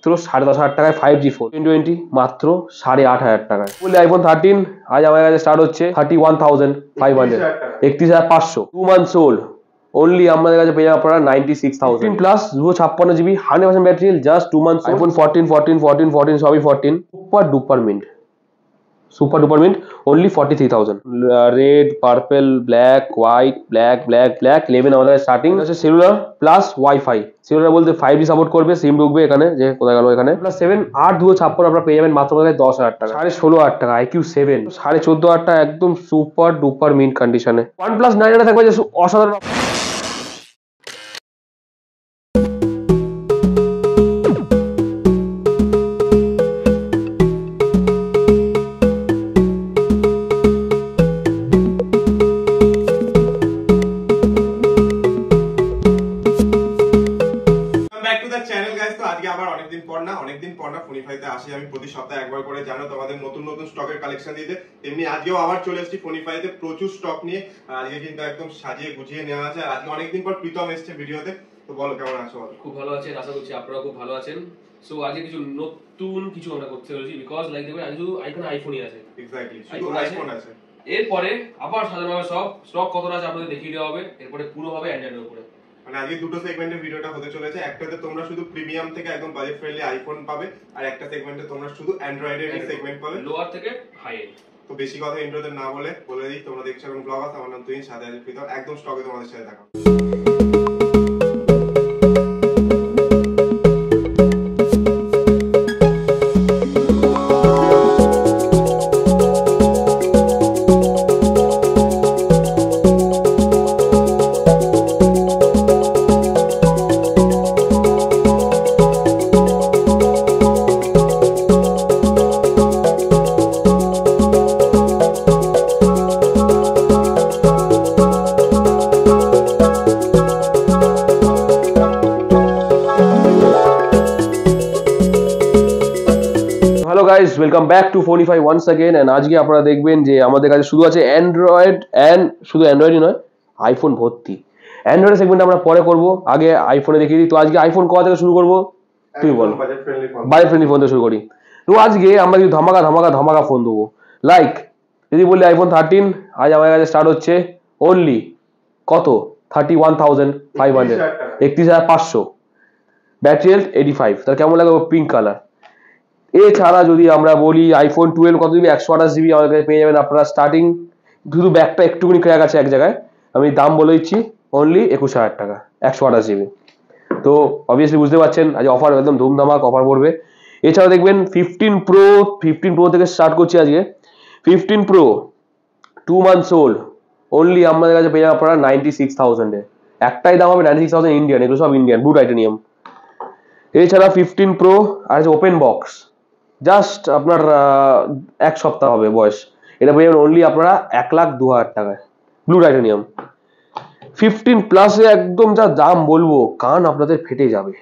মাত্র 10,500 টাকায় 5G phone 2020 মাত্র 8,500 টাকায়। বলি আইফোন 13 আজ আমার কাছে স্টার্ট হচ্ছে 31,500, 31,500, 2 months old only আমাদের কাছে পেয়ে যাবেন আপনারা 96,000 plus 256GB 100% battery, just 2 months। IPhone 14 সবই 14 super duper mint only 43,000। Red, purple, black, white, black 11 আমাদের স্টার্টিং আছে। Cellular plus wifi. সেলুলার বলতে 5G সাপোর্ট করবে, সিম ঢুকবে এখানে, যে কোথায় গেল এখানে। প্লাস 7 8 256 আপনারা পেয়ে যাবেন মাত্র 10,000 টাকা, 16,500 টাকা। IQ7 14,500 টাকা, একদম সুপার ডুপার মিন্ট কন্ডিশনে। OnePlus 9 থাকবে যে অসাধারণ। অনেকদিন পর না ফোনিফাইতে আসি আমি প্রতি সপ্তাহে একবার করে, জানো তোমাদের নতুন নতুন স্টকের কালেকশন দিতে। তেমনি আজকেও আবার চলে এসেছি ফোনিফাইতে প্রচুর স্টক নিয়ে। আজকে কিন্তু একদম সাজিয়ে গুছিয়ে নেওয়া আছে। আজকে অনেকদিন পর প্রীতম এসেছে ভিডিওতে। তো বলো কেমন আছো? খুব ভালো আছেন, আশা করছি আপনারাও খুব ভালো আছেন। সো আজকে কিছু নতুন কিছু আমরা করতে চলেছি, বিকজ লাইক দেখবেন আজ শুধু আইফোনই আছে। এক্স্যাক্টলি, শুধু আইফোন আছে। এরপরে আবার সাজানো হবে সব স্টক কতটা আছে আপনাদের দেখিয়ে দেওয়া হবে। এরপরে পুরো হবে অ্যান্ড্রয়েডের উপরে। মানে আজকে দুটো সেগমেন্টের ভিডিওটা হতে চলেছে। একটাতে তোমরা শুধু প্রিমিয়াম থেকে একদম বাজেট ফ্রেন্ডলি আইফোন পাবে, আর একটা সেগমেন্টে তোমরা শুধু অ্যান্ড্রয়েডের সেগমেন্ট পাবে, লোয়ার থেকে হাই এন্ড। তো বেশি কথা ইন্ট্রোতে না বলে দিই, তোমরা দেখছো এখন ব্লগ আছে। আমার নাম তুহিন, সাথে আছে প্রীতম। একদম স্টকে তোমাদের সাথে দেখা। Welcome back to Phonify once again. And আজকে আপনারা দেখবেন যে আমাদের কাছে শুধু আছে অ্যান্ড্রয়েড, এন্ড শুধু অ্যান্ড্রয়েডই নয়, আইফোন ভর্তি। অ্যান্ড্রয়েড সেগমেন্ট আমরা পরে করব, আগে আইফোনে দেখিয়ে দিই। তো আজকে আইফোন কোথা থেকে শুরু করব তুমি বলো? বাজেট ফ্রেন্ডলি ফোন থেকে শুরু করি। তো আজকে আমরা কিছু ধামাকা ফোন দেবো। লাইক যদি বলি আইফোন 13 আজ আমার কাছে স্টার্ট হচ্ছে অনলি কত 31,500, 31,500, ব্যাটারি হেলথ 85। তার কেমন লাগে পিঙ্ক কালার। এছাড়া যদি আমরা বলি আইফোন 12 কত জিবি 128GB আমাদের কাছে পেয়ে যাবেন আপনারা স্টার্টিং। শুধু ব্যাগটা একটুখানি ক্র্যাক আছে এক জায়গায়, আমি দাম বলে দিচ্ছি অনলি 21,000 টাকা 128GB। তো অবভিয়াসলি বুঝতে পারছেন আজ অফার একদম ধুমধামাক অফার পড়বে। এছাড়া দেখবেন 15 Pro থেকে স্টার্ট করছি আজকে। 15 Pro 2 months old অনলি আমাদের কাছে পেয়ে যাবেন আপনারা 96,000 এ। একটাই দাম হবে 96,000 ইন্ডিয়ান, এগুলো সব ইন্ডিয়ান ব্লু টাইটানিয়াম। এছাড়া 15 Pro আর ওপেন বক্স, জাস্ট আপনার 1 সপ্তাহ হবে বয়স, এটা পেয়ে যাবেন অনলি আপনারা 1,02,000 টাকায় ব্লু টাইটানিয়াম। 15 প্লাসে একদম যা দাম বলবো কান আপনাদের ফেটে যাবে।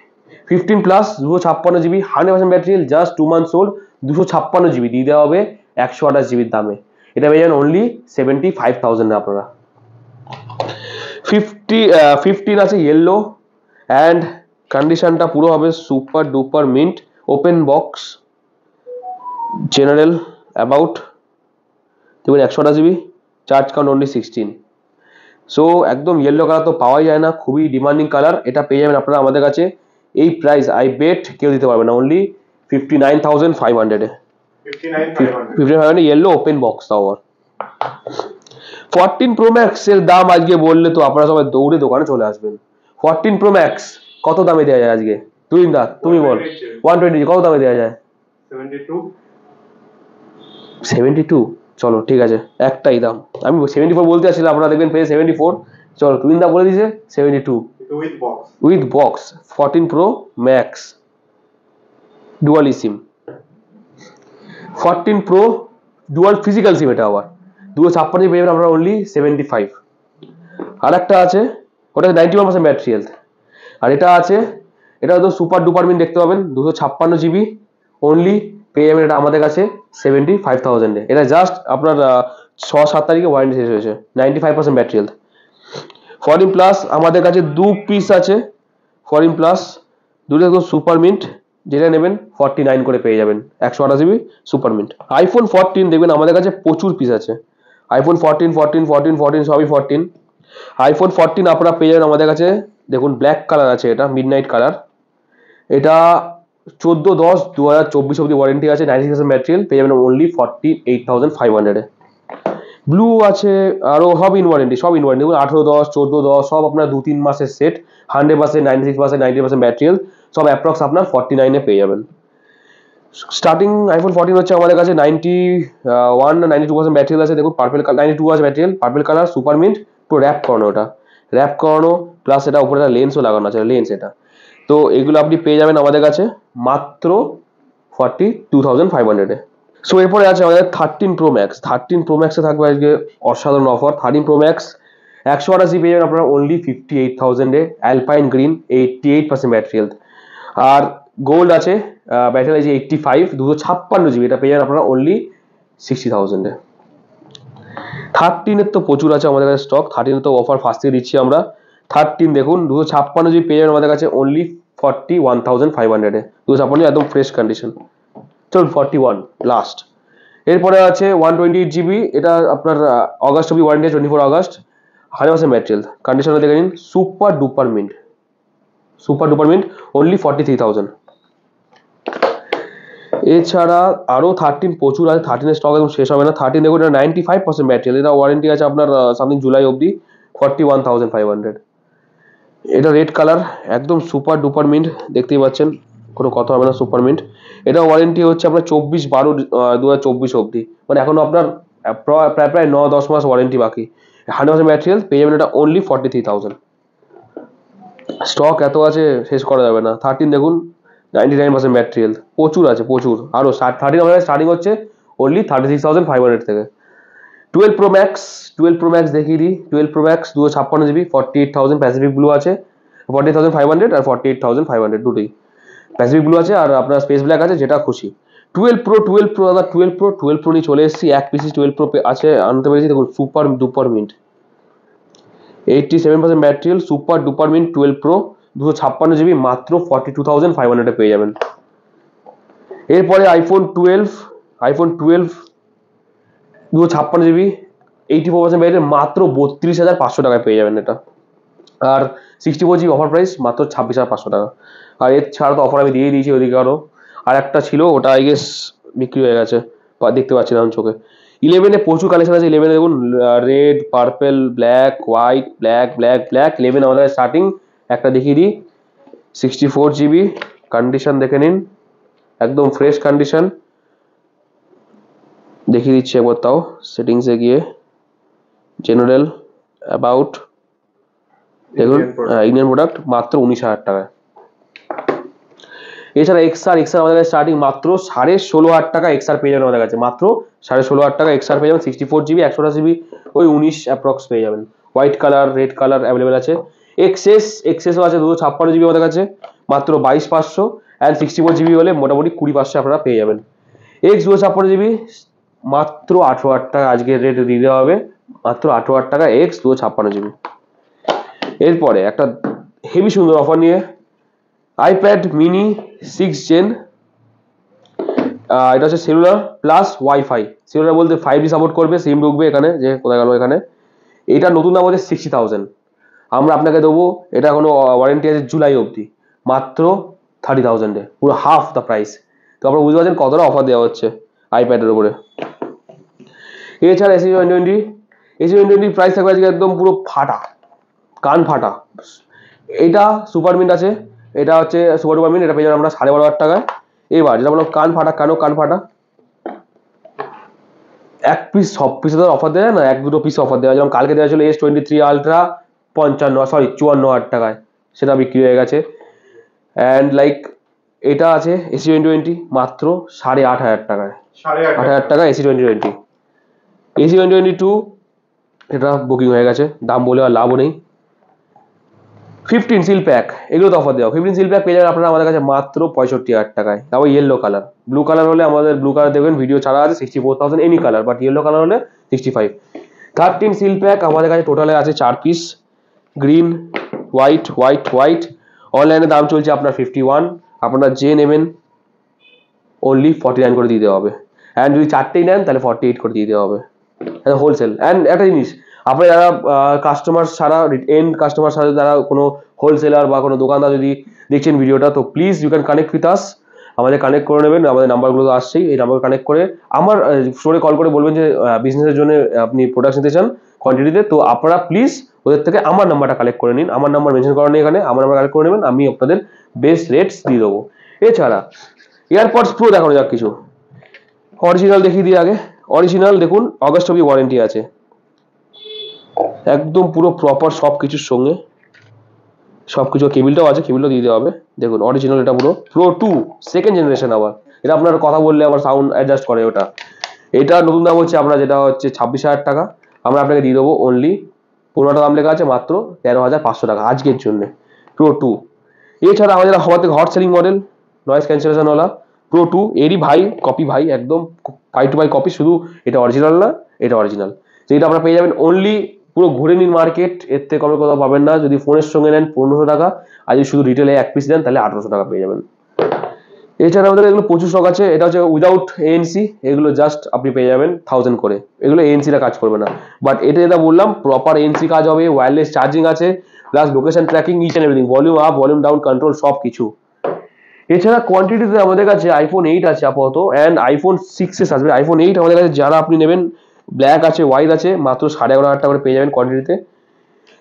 15 plus 256GB 100% battery, just 2 months old, 256GB দিয়ে দেওয়া হবে 128GB দামে। এটা পেয়ে যাবেন অনলি 75,000 আপনারা। 15 আছে ইয়েলো, অ্যান্ড কন্ডিশনটা পুরো হবে super duper mint, open box, general about দেখবেন 128GB, charge count only 16। So একদম ইয়েলো কালার তো পাওয়াই যায় না, খুবই ডিমান্ডিং কালার। এটা পেয়ে যাবেন আপনারা আমাদের কাছে এই প্রাইস আই বেট কেউ দিতে পারবে না, অনলি 59,500 এ। 59,500 ইয়েলো ওপেন বক্স তাও। 14 Pro Max এর দাম আজকে বললে তো আপনারা সবাই দৌড়ে দোকানে চলে আসবেন। 14 Pro Max কত দামে দেওয়া যায় আজকে? তুমি বল 120 কত দামে দেওয়া যায়? 72। চলো ঠিক আছে, একটাই দাম। আমি 74 বলতে আসছিলাম, আপনারা দেখবেন পেয়ে 74। চলো তুই দা বলে দিয়েছে 72 with box. 14 Pro Max dual SIM, 14 Pro dual physical সিম। এটা আবার 256 পেয়ে যাবেন আপনারা অনলি 75। আর একটা আছে ওটা 91% ব্যাটারি হেলথ, আর এটা আছে এটা হয়তো সুপার ডুপার মিন দেখতে পাবেন 256GB অনলি পেয়ে যাবেন এটা আমাদের কাছে 75,000 এ। এটা জাস্ট আপনার 6-7 তারিখে ওয়ারেন্টি শেষ হয়েছে, 95% ব্যাটারি হেলথ। 14 প্লাস আমাদের কাছে 2 পিস আছে। 14 প্লাস দুটো একদম সুপার মিন্ট, যেটা নেবেন 49 করে পেয়ে যাবেন 128 জিবি সুপার মিন্ট। আইফোন 14 দেখবেন আমাদের কাছে প্রচুর পিস আছে, আইফোন 14 সবই 14। আইফোন 14 আপনারা পেয়ে যাবেন আমাদের কাছে, দেখুন ব্ল্যাক কালার আছে, এটা মিডনাইট কালার, এটা 14/10/2024 অব্দি ওয়ারেন্টি আছে, 96% ম্যাটেরিয়াল পেয়ে যাবেন অনলি 48,500 ব্লু আছে, আরো সব ইন ওয়ারেন্টি, দেখুন 18/10 14/10 সব আপনার 2-3 মাসের সেট, 100% 96% 90% ম্যাটেরিয়াল, সব অ্যাপ্রক্স আপনার 49 পেয়ে যাবেন। স্টার্টিং আইফোন 14 হচ্ছে আমাদের কাছে 91 না 92% ম্যাটেরিয়াল আছে, দেখুন পার্পল কালার 92 আছে material, purple colour super mint, পুরো র্যাপ করানো, ওটা র্যাপ করানো প্লাস এটা উপরে একটা লেন্সও লাগানো আছে, লেন্স এটা। তো এগুলো আপনি পেয়ে যাবেন আমাদের কাছে মাত্র 42,500 সো এরপরে আছে আমাদের 13 প্রো ম্যাক্স। 13 প্রো ম্যাক্সে থাকবে আজকে অসাধারণ অফার। 13 প্রো ম্যাক্স 128 পেয়ে যাবেন আপনারা অনলি 58,000 অ্যালপাইন গ্রিন 88% ম্যাটেরিয়াল, আর গোল্ড আছে ব্যাটারি আছে 85 256 জিবি, এটা পেয়ে যাবেন আপনারা অনলি 60,000 13 তো প্রচুর আছে আমাদের কাছে স্টক, 13 তো অফার ফার্স্ট থেকে দিচ্ছি আমরা। 13 দেখুন 256 জিবি পেয়ে যাবেন আমাদের কাছে অনলি 41,500 256 একদম ফ্রেশ কন্ডিশন, চলুন 41 লাস্ট। এরপরে আছে 128 জিবি, এটা আপনার অগাস্ট অব্দি ওয়ারেন্টি, 24 আগস্ট, 100% ম্যাটেরিয়াল, কন্ডিশনটা দেখে নিন, সুপার ডুপার মিন্ট অনলি 43,000। এছাড়া আরো 13 প্রচুর আছে, 13 স্টক একদম শেষ হবে না। 13 দেখুন এটা 95% ম্যাটেরিয়াল, এটা ওয়ারেন্টি আছে আপনার সামথিং জুলাই অব্দি, 41,500। এটা রেড কালার একদম সুপার ডুপার মিন্ট, দেখতেই পাচ্ছেন কোনো কথা হবে না, সুপার মিন্ট। এটা ওয়ারেন্টি হচ্ছে আপনার 24/12/2024 অব্দি, মানে এখনো আপনার প্রায় 9-10 মাস ওয়ারেন্টি বাকি, 100% ম্যাটেরিয়াল পেয়ে যাবেন এটা অনলি 43,000। স্টক এত আছে শেষ করা যাবে না। 13 দেখুন 99% ম্যাটেরিয়াল, প্রচুর আছে প্রচুর। আরো 13 আমাদের স্টার্টিং হচ্ছে অনলি 36,500 থেকে। 12 প্রো ম্যাক্স দেখিয়ে দিই। 12 pro max 256 GB 48,000, Pacific blue আছে 48,500 আর 48,500 দুটোই প্যাসিফিক ব্লু আছে, আর আপনার স্পেস ব্ল্যাক আছে, যেটা খুশি। 12 প্রো দাদা 12 প্রো নিয়ে চলে এসেছি, এক পিসি 12 প্রো আছে আনতে পেরেছি, দেখুন super duper mint 87% material, super duper mint 12 pro 256 GB মাত্র 42,500 পেয়ে যাবেন। এরপরে আইফোন 12 256 জিবি 84% ম্যাটেরিয়াল মাত্র 32,500 টাকায় পেয়ে যাবেন এটা, আর 64 জিবি অফার প্রাইস মাত্র 26,500 টাকা। আর এর ছাড়া তো অফার আমি দিয়ে দিয়েছি ওদিকে, আরো আর একটা ছিল ওটা আই গেস বিক্রি হয়ে গেছে, দেখতে পাচ্ছি না চোখে। 11-এ প্রচুর কালেকশন আছে। 11-এ দেখুন red, purple, black, white, black 11 আমাদের স্টার্টিং। একটা দেখিয়ে দিই 64 জিবি, কন্ডিশন দেখে নিন একদম ফ্রেশ কন্ডিশন, দেখিয়ে দিচ্ছি একবার তাও। সেটিংসে গিয়ে জেনারেল অ্যাবাউট, দেখুন ইন্ডিয়ান প্রোডাক্ট মাত্র 19,000 টাকায়। এছাড়া এক্সআর আমাদের কাছে স্টার্টিং মাত্র 16,500 টাকা, এক্সআর পেয়ে যাবেন আমাদের কাছে মাত্র 16,500 টাকা, এক্সআর পেয়ে যাবেন 64 জিবি 128 জিবি ওই 19 অ্যাপ্রক্স পেয়ে যাবেন। White colour, red colour available আছে। এক্সএসও আছে 256 জিবি আমাদের কাছে মাত্র 22,500, অ্যান্ড 64 জিবি হলে মোটামুটি 20,500 আপনারা পেয়ে যাবেন। এক্স 256 জিবি মাত্র 18,000 টাকা, আজকে রেট দিয়ে দেওয়া হবে মাত্র 18,000 টাকা এক্স 256 জিবি। এরপরে একটা হেভি সুন্দর অফার নিয়ে আইপ্যাড মিনি 6 জেন, এটা হচ্ছে সেলুলার প্লাস ওয়াইফাই। সেলুলার বলতে 5G সাপোর্ট করবে, সিম ঢুকবে এখানে, যে কোথায় গেল এখানে। এটা নতুন দাম হচ্ছে 60,000, আমরা আপনাকে দেবো, এটা কোনো ওয়ারেন্টি আছে জুলাই অবধি, মাত্র 30,000-এ, পুরো হাফ দ্য প্রাইস। তো আপনারা বুঝতে পারছেন কতটা অফার দেওয়া হচ্ছে আইপ্যাডের উপরে। এছাড়া AC20 প্রাইস থাকবে আজকে একদম পুরো ফাটা, কান ফাটা। এটা সুপার মিন্ট আছে, এটা হচ্ছে সুপার ডুপার মিন্ট, এটা পেয়ে যাবেন আমরা 12,500 টাকায়। এবার যেটা বললাম কান ফাটা, কান ফাটা, এক পিস সব পিসে তো অফার দেয় না, 1-2 পিস অফার দেওয়া, যেমন কালকে দেওয়া ছিল S23 আলট্রা 54,000 টাকায়, সেটা বিক্রি হয়ে গেছে। অ্যান্ড লাইক এটা আছে AC20 মাত্র 8,500 টাকায়, 8,500 টাকা AC20 এটা বুকিং হয়ে গেছে, দাম বলে আর লাভও নেই। 15 সিল প্যাক, এগুলো তো অফার দেওয়া। 15 সিল প্যাক পেয়ে যাবেন আপনারা আমাদের কাছে মাত্র 65,000 টাকায়, তাও ইয়েলো কালার। ব্লু কালার হলে আমাদের ব্লু কালার দেখবেন ভিডিও ছাড়া আছে 64,000 any colour, but yellow colour হলে 65। 13 সিল প্যাক আমাদের কাছে টোটালে আছে 4 পিস, গ্রিন, হোয়াইট। অনলাইনে দাম চলছে আপনার 51, আপনারা যে নেবেন অনলি 49 করে দিয়ে দেওয়া হবে, অ্যান্ড যদি চারটেই নেন তাহলে 48 করে দিয়ে দেওয়া হবে, হোলসেল। অ্যান্ড একটা জিনিস, আপনি যারা কাস্টমার ছাড়া এন্ড কাস্টমার ছাড়া যারা কোনো হোলসেলার বা কোনো দোকানদার যদি দেখছেন ভিডিওটা, তো please you can connect with us, আমাদের কানেক্ট করে নেবেন, আমাদের নাম্বারগুলো তো আসছেই, এই নাম্বার কানেক্ট করে আমার স্টোরে কল করে বলবেন যে বিজনেসের জন্য আপনি প্রোডাক্ট নিতে চান কোয়ান্টিটিতে, তো আপনারা প্লিজ ওদের থেকে আমার নাম্বারটা কালেক্ট করে নিন, আমার নাম্বার মেনশন করা নেই এখানে, আমার নাম্বার কালেক্ট করে নেবেন, আমি আপনাদের বেস্ট রেটস দিয়ে দেবো। এছাড়া এয়ারপডস প্রো দেখানো যাক কিছু, অরিজিনাল দেখিয়ে দিই আগে। অরিজিনাল দেখুন, অগস্ট অবধি ওয়ারেন্টি আছে, একদম পুরো প্রপার সব কিছুর সঙ্গে, সব কিছু, কেবিলটাও আছে, কেবিলটাও দিয়ে দেওয়া হবে। দেখুন অরিজিনাল, এটা পুরো প্রো 2 সেকেন্ড জেনারেশন, আবার এটা আপনার কথা বললে আবার সাউন্ড অ্যাডজাস্ট করে ওটা। এটা নতুন দাম হচ্ছে আপনার, যেটা হচ্ছে 26,000 টাকা, আমরা আপনাকে দিয়ে দেবো অনলি 15টা দাম লেখা আছে মাত্র 13,500 টাকা আজকের জন্য, প্রো 2। এছাড়া আমাদের হওয়াতে হট সেলিং মডেল নয়েজ ক্যান্সেলেশনওয়ালা প্রো 2, এরই ভাই কপি, ভাই একদম পাই টু পাই কপি, শুধু এটা অরিজিনাল না, এটা অরিজিনাল। তো এটা আপনারা পেয়ে যাবেন অনলি, পুরো ঘুরে নিন মার্কেট, এর থেকে কমে কোথাও পাবেন না। যদি ফোনের সঙ্গে নেন 1500 টাকা, আর যদি শুধু রিটেলে এক পিস নেন তাহলে 1800 টাকা পেয়ে যাবেন। এছাড়া আমাদের এগুলো প্রচুর স্টক আছে, এটা হচ্ছে উইদাউট এএনসি, এগুলো জাস্ট আপনি পেয়ে যাবেন 1000 করে, এগুলো এএনসিটা কাজ করবে না, বাট এটা যেটা বললাম প্রপার এএনসি কাজ হবে, ওয়্যারলেস চার্জিং আছে, plus location tracking, each and everything, volume up volume down control সব কিছু। এছাড়া কোয়ান্টিটিতে আমাদের কাছে আইফোন 8 আছে আপাতত, অ্যান্ড আইফোন 6s আসবে। আইফোন 8 আমাদের কাছে যারা আপনি নেবেন, ব্ল্যাক আছে, হোয়াইট আছে, মাত্র 11,500 টাকা করে পেয়ে যাবেন কোয়ান্টিটিতে।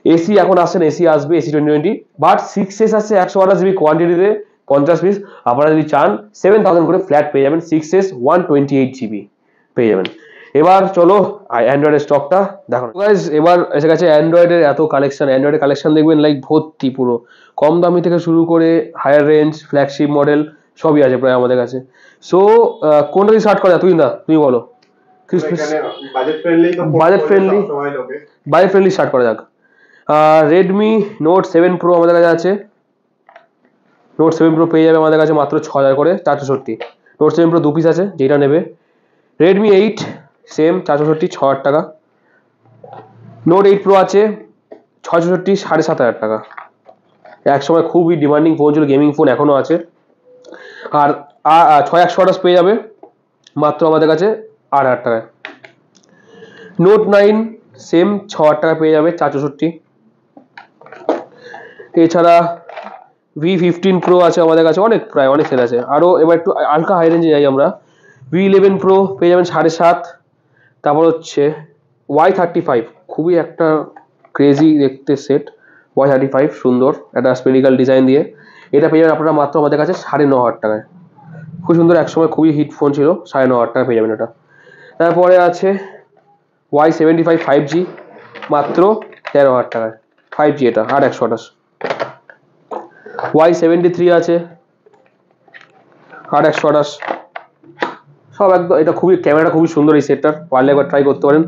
এসি এখন আসছেন, এসি আসবে, এসি 2020, বাট 6s আসছে 128GB কোয়ান্টিটিতে 50 পিস, আপনারা যদি চান 7000 করে ফ্ল্যাট পেয়ে যাবেন, 6s 128GB পেয়ে যাবেন। এবার চলো অ্যান্ড্রয়েডের স্টকটা দেখো গাইস, এবার এসে গেছে অ্যান্ড্রয়েডের এত কালেকশন, অ্যান্ড্রয়েডের কালেকশন দেখবেন লাইক ভর্তি, পুরো কম দামি থেকে শুরু করে হায়ার রেঞ্জ ফ্ল্যাগশিপ মডেল সবই আছে প্রায় আমাদের কাছে। সো কোনটা দিয়ে স্টার্ট করা তুই না, তুমি বলো, budget friendly, budget friendly, budget friendly start করা যাক। রেডমি নোট 7 প্রো আমাদের কাছে আছে, নোট 7 প্রো পেয়ে যাবে আমাদের কাছে মাত্র 6000 করে 464। নোট 7 প্রো 2 পিস আছে, যেটা নেবে। রেডমি 8 সেম 464, 6000 টাকা। নোট 8 প্রো আছে 664, 7500 টাকা, এক সময় খুবই ডিমান্ডিং ফোন ছিল, গেমিং ফোন এখনো আছে। আর 6128 পেয়ে যাবে মাত্র আমাদের কাছে 8000 টাকায়। নোট 9 সেম 6000 টাকা পেয়ে যাবে 464। এছাড়া V15 প্রো আছে আমাদের কাছে, অনেক প্রায় অনেক সেল আছে। আরও এবার একটু হালকা হাই রেঞ্জে যাই আমরা, V11 প্রো পেয়ে যাবেন 7.5। তারপর হচ্ছে Y35, খুবই একটা ক্রেজি দেখতে সেট, Y35 সুন্দর একটা স্পেরিক্যাল ডিজাইন দিয়ে, এটা পেয়ে যাবেন আপনারা মাত্র আমাদের কাছে 9500 টাকায়, খুব সুন্দর, একসময় খুবই হিট ফোন ছিল, 9500 টাকা পেয়ে যাবেন এটা। তারপরে আছে Y75 5G মাত্র 13,000 টাকায়, 5G এটা, আর 128। Y73 আছে 8128, সব একদম, এটা খুবই ক্যামেরা খুবই সুন্দর, এই সেটটার পারলে একবার ট্রাই করতে পারেন।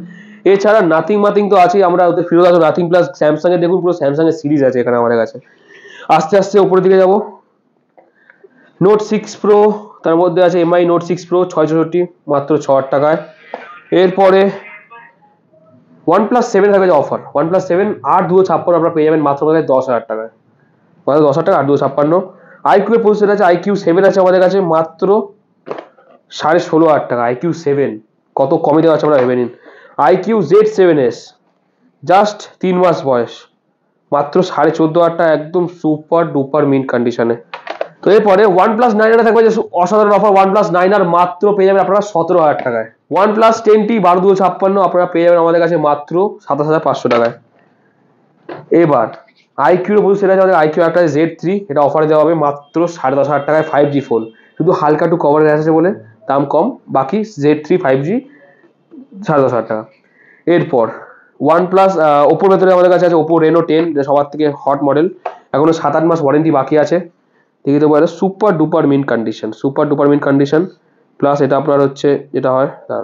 এছাড়া নাথিং মাথিং তো আছেই, আমরা ওদের ফিরত আসবো, নাথিং প্লাস স্যামসাং এর দেখুন পুরো স্যামসাং এর সিরিজ আছে এখানে আমাদের কাছে। আস্তে আস্তে উপরের দিকে যাব, নোট 6 প্রো, তার মধ্যে আছে এমআই নোট 6 প্রো 664 মাত্র 6000 টাকায়। এরপরে OnePlus 7 থাকবে অফার, OnePlus 7 8/256 আপনারা পেয়ে যাবেন মাত্র 10,000 টাকায়, মাত্র 10,000 টাকা 8/256। আইকিউ এর প্রসেসর আছে, আইকিউ 7 আছে আমাদের কাছে মাত্র 16,500 টাকা। আইকিউ 7 কত কমে দেওয়া আছে আমরা ভেবে নিন। আইকিউ Z7s জাস্ট 3 মাস বয়স, মাত্র 14,500 টাকা, একদম সুপার ডুপার মিন্ট কন্ডিশনে। তো এরপরে OnePlus 9 থাকবে যে অসাধারণ অফার, OnePlus 9 মাত্র পেয়ে যাবেন আপনারা 17,000 টাকায়। OnePlus 10T 12/256 আপনারা পেয়ে যাবেন আমাদের কাছে মাত্র 27,500 টাকায়। এবার আইকিউর প্রসেসর আছে আমাদের, আইকিউ একটা Z3, এটা অফারে দেওয়া হবে মাত্র 10,500 টাকায়, 5G ফোন, শুধু হালকা একটু কভার আছে বলে দাম কম, বাকি Z3 5G 10,500 টাকা। এরপর OnePlus ওপোর ভেতরে আমাদের কাছে আছে ওপো রেনো 10, যেটা সবার থেকে হট মডেল, এখনো 7-8 মাস ওয়ারেন্টি বাকি আছে, দেখে দেবো, এটা super duper mint condition, super duper mint condition, plus এটা আপনার হচ্ছে যেটা হয় তার,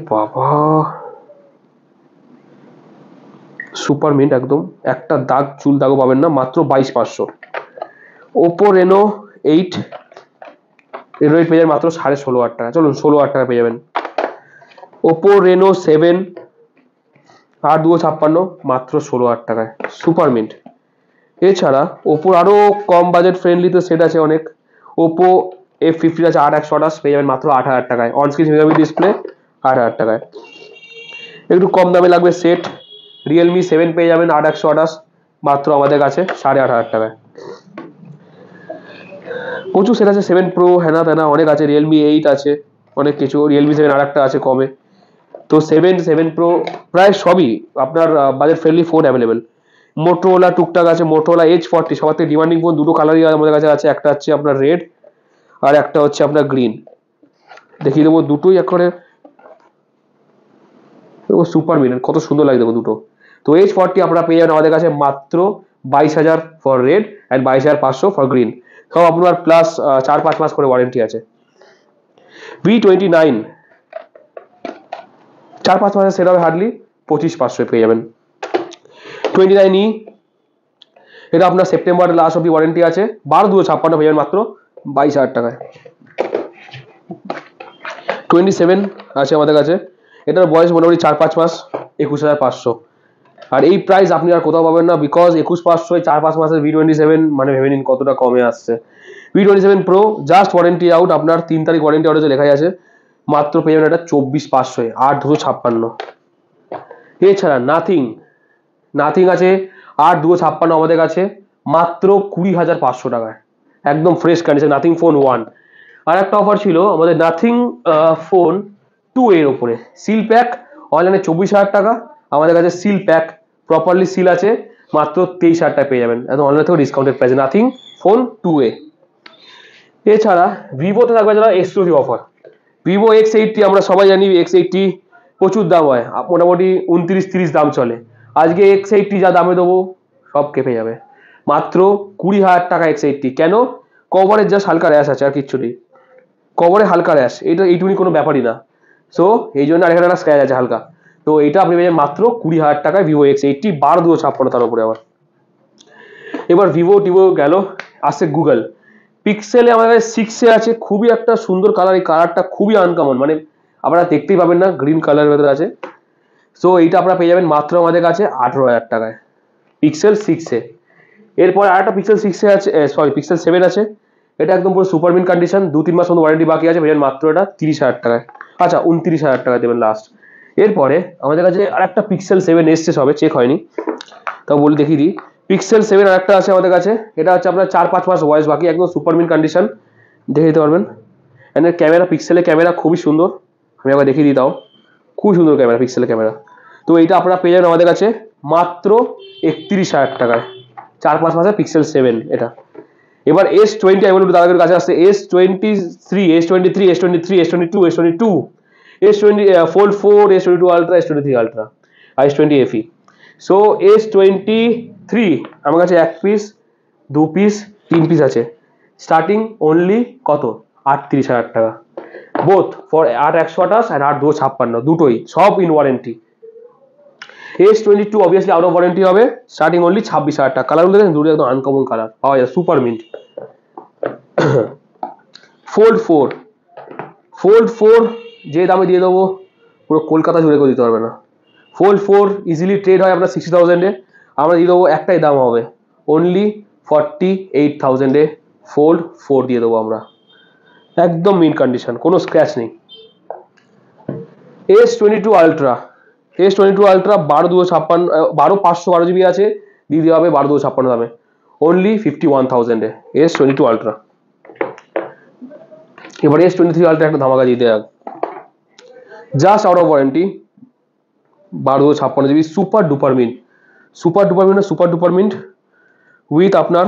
বাবা সুপার মিন্ট একদম, একটা দাগ চুল দাগও পাবেন না, মাত্র 22,500। ওপো রেনো 8 পেয়ে যাবেন মাত্র 16,500 টাকা, চলুন 16,000 টাকা পেয়ে যাবেন। ওপো রেনো 7 8/256 মাত্র 16,000 টাকায়, সুপার মিন্ট। এছাড়া ওপোর আরো কম বাজেট ফ্রেন্ডলিতে সেট আছে অনেক। ওপো F50 আছে 8128, পেয়ে যাবেন মাত্র 8000 টাকায়। অন স্ক্রিন ফিঙ্গারপ্রিন্ট ডিসপ্লে 8000 টাকায়। একটু কম দামে লাগবে সেট, রিয়েলমি 7 পেয়ে যাবেন 8128, মাত্র আমাদের কাছে 8500 টাকায়। প্রচুর সেট আছে, 7 প্রো হ্যানা ত্যানা অনেক আছে, রিয়েলমি 8 আছে, অনেক কিছু। রিয়েলমি 7 আর একটা আছে কমে। তো 7 প্রো প্রায় সবই আপনার budget friendly phone available. Motorola টুকটাক আছে, মোটোরোলা H40 সবার থেকে ডিমান্ডিং ফোন, দুটো কালারই আমাদের কাছে আছে, একটা হচ্ছে আপনার রেড আর একটা হচ্ছে আপনার গ্রিন। দেখিয়ে দেবো দুটোই একেবারে সুপার মিলেন, কত সুন্দর লাগে দেবো দুটো। তো H40 আপনারা পেয়ে যাবেন আমাদের কাছে মাত্র 22,000 for red and 22,500 for green. সব আপনার প্লাস 4-5 মাস করে ওয়ারেন্টি আছে। V29 4-5 মাসের সেট হবে হার্ডলি, 25,500 পেয়ে যাবেন। 29E এটা আপনার সেপ্টেম্বর লাস্ট অব্দি ওয়ারেন্টি আছে, 12/256 পেয়ে যাবেন মাত্র 22,000 টাকায়। 27 আছে আমাদের কাছে, এটার বয়স মোটামুটি 4-5 মাস, 21,500। আর এই প্রাইস আপনি আর কোথাও পাবেন না, বিকজ 21,500 4-5 মাসের V27 মানে ভেবে নিন কতটা কমে আসছে। V27 pro just warranty out, আপনার 3 তারিখ ওয়ারেন্টি আউট লেখাই আছে, মাত্র পেয়ে যাবেন এটা 24,500, 8/256। এছাড়া নাথিং আছে 8/256 আমাদের কাছে মাত্র 20,500 টাকায়, একদম ফ্রেশ কন্ডিশন নাথিং ফোন 1। আর একটা অফার ছিল আমাদের নাথিং ফোন 2 এর উপরে, সিল প্যাক অনলাইনে 24,000 টাকা, আমাদের কাছে সিল প্যাক প্রপারলি সিল আছে মাত্র 23,000 টাকা পেয়ে যাবেন, একদম অনলাইন থেকে ডিসকাউন্টেড প্রাইসে নাথিং ফোন 2A। এছাড়া ভিভোতে থাকবে যারা এক্সক্লুসিভ অফার, ভিভো X80 আমরা সবাই জানি X80 প্রচুর দাম হয়, মোটামুটি 29-30 দাম চলে। আজকে X80 যা দামে দেবো সব কেঁপে যাবে, মাত্র 20,000 টাকা X80। কেন? কভারের জাস্ট হালকা র্যাশ আছে, আর কিচ্ছু নেই, কভারে হালকা র্যাশ, এইটুকুনি কোনো ব্যাপারই না। সো এই জন্য আরেকটা একটা স্ক্র্যাচ আছে হালকা, তো এটা আপনি পেয়ে যাবেন মাত্র 20,000 টাকায় ভিভো X80, 12/256 তার উপরে আবার। এবার টিভো গেল, আসছে গুগল পিক্সেলে আমাদের কাছে 6A আছে, খুবই একটা সুন্দর কালার, এই কালারটা খুবই আনকমন, মানে আপনারা দেখতেই পাবেন না, গ্রিন কালারের ভেতরে আছে। সো এইটা আপনারা পেয়ে যাবেন মাত্র আমাদের কাছে 18,000 টাকায়, পিক্সেল 6A। এরপর আর একটা পিক্সেল 6A আছে, পিক্সেল 7 আছে, এটা একদম পুরো সুপার মিন কন্ডিশন, 2-3 মাস মতো ওয়ারেন্টি বাকি আছে, পেয়ে মাত্র এটা 30,000 টাকায়, আচ্ছা 29,000 টাকা দেবেন লাস্ট। এরপরে আমাদের কাছে আর একটা পিক্সেল 7 এসছে, সবে চেক হয়নি, তাও বলে দেখিয়ে দিই। পিক্সেল 7 আর একটা আছে আমাদের কাছে, এটা হচ্ছে আপনার 4-5 মাস বয়স বাকি, একদম সুপার মিন কন্ডিশন, দেখে দিতে পারবেন। এর ক্যামেরা, পিক্সেলের ক্যামেরা খুবই সুন্দর, আমি আবার দেখিয়ে দিই, তাও খুব সুন্দর ক্যামেরা, পিক্সেলের ক্যামেরা। তো এইটা আপনারা পেয়ে যাবেন আমাদের কাছে মাত্র 31,000 টাকায়, 4-5 মাসের পিক্সেল 7 এটা। এবার S20 আমি বলবো দাদাদের কাছে আসছে, S22, Fold 4, S22 Ultra, S23 Ultra, S20 FE। So S23 আমার কাছে 1 পিস, 2 পিস, 3 পিস আছে, স্টার্টিং অনলি কত 38,000 টাকা, বোথ ফর 8/128 আর 8/256, দুটোই সব in warranty. S22 obviously out of warranty হবে, স্টার্টিং অনলি 26,000 টাকা। কালারগুলো দেখেন দুটো একদম আনকমন কালার পাওয়া যায়, সুপার মিন্ট। Fold 4 যে দামে দিয়ে দেবো পুরো কলকাতা জুড়ে কেউ দিতে পারবে না। Fold 4 ইজিলি ট্রেড হয় আপনার 60,000-এ, আমরা দিয়ে দেবো একটাই দাম হবে অনলি 48,000-এ, Fold 4 দিয়ে দেবো আমরা, একদম মিন্ট কন্ডিশন, কোনো স্ক্র্যাচ নেই। S22 Ultra 12/256 GB আছে, দিয়ে দেওয়া হবে 12/256 দামে, অনলি 51,000-এ S22 Ultra। এবার S23 Ultra একটা ধামাকা দিয়ে দেওয়া, just out of warranty, 12/256 GB, super duper mint with আপনার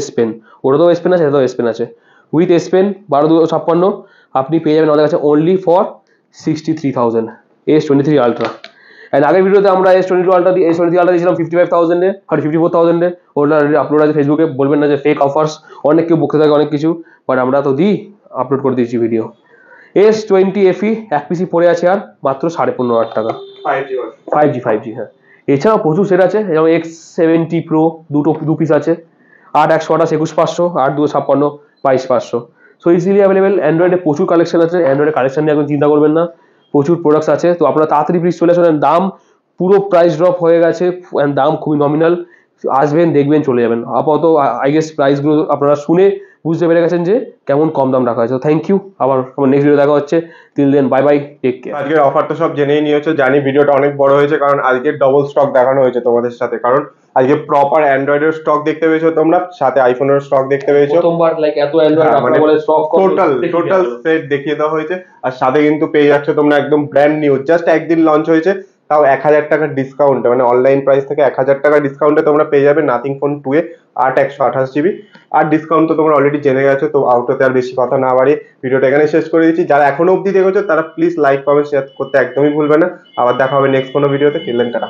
S Pen, ওটাতেও S Pen আছে, এটাতেও S Pen আছে, উইথ S Pen 12/256 আপনি পেয়ে যাবেন আমাদের কাছে only for 63,000 S23 Ultra। And আগের ভিডিওতে আমরা S23 Ultra দিয়েছিলাম 55,000-এ আর 54,000-এ, ওটা আপলোড আছে ফেসবুকে, বলবেন না যে ফেক অফার্স, অনেক কেউ বকতে থাকে অনেক কিছু, বাট আমরা তো আপলোড করে দিয়েছি ভিডিও। S20 FE 1 পিসি পড়ে আছে আর মাত্র 15,500 টাকা, 5G, হ্যাঁ। এছাড়াও প্রচুর সেট আছে, যেমন X70 Pro 2 পিস আছে, 8/128, 21,500, 8/256, 22,500। So easily available. অ্যান্ড্রয়েডে প্রচুর কালেকশন আছে, অ্যান্ড্রয়েডের কালেকশন নিয়ে এখন চিন্তা করবেন না, প্রচুর প্রোডাক্টস আছে। তো আপনারা তাড়াতাড়ি প্লিজ চলে আসুন, দাম পুরো প্রাইস ড্রপ হয়ে গেছে, দাম খুবই নমিনাল, আসবেন, দেখবেন, চলে যাবেন। আপাতত আই গেস প্রাইসগুলো আপনারা শুনে বুঝতে পেরে গেছেন যে কেমন কম দাম রাখা হয়েছে। থ্যাংক ইউ, আবার আমার নেক্সট ভিডিও দেখা হচ্ছে। Till then, bye bye, take care. আজকের অফার তো সব জেনেই নিয়েছো, জানি ভিডিওটা অনেক বড় হয়েছে, কারণ আজকে ডবল স্টক দেখানো হয়েছে তোমাদের সাথে। কারণ আজকে প্রপার অ্যান্ড্রয়েডের স্টক দেখতে পেয়েছো তোমরা, সাথে আইফোনের স্টক দেখতে পেয়েছো। প্রথমবার লাইক এত অ্যান্ড্রয়েড হ্যাঁ, আপনারা মানে বলে স্টক টোটাল সেট দেখিয়ে দেওয়া হয়েছে। আর সাথে কিন্তু পেয়ে যাচ্ছে তোমরা একদম ব্র্যান্ড নিউ, জাস্ট একদিন লঞ্চ হয়েছে, তাও 1000 টাকার ডিসকাউন্টে, মানে অনলাইন প্রাইস থেকে 1000 টাকার ডিসকাউন্টে তোমরা পেয়ে যাবে নাথিং ফোন 2 এ 128GB। আর ডিসকাউন্ট তো তোমরা অলরেডি জেনে গেছো, তো আউটোতে আর বেশি কথা না বাড়িয়ে ভিডিওটা এখানে শেষ করে দিচ্ছি। যারা এখনো অবধি দেখেছো তারা প্লিজ লাইক কমেন্ট শেয়ার করতে একদমই ভুলবে না। আবার দেখা হবে নেক্সট কোনো ভিডিওতে। Till then, tata.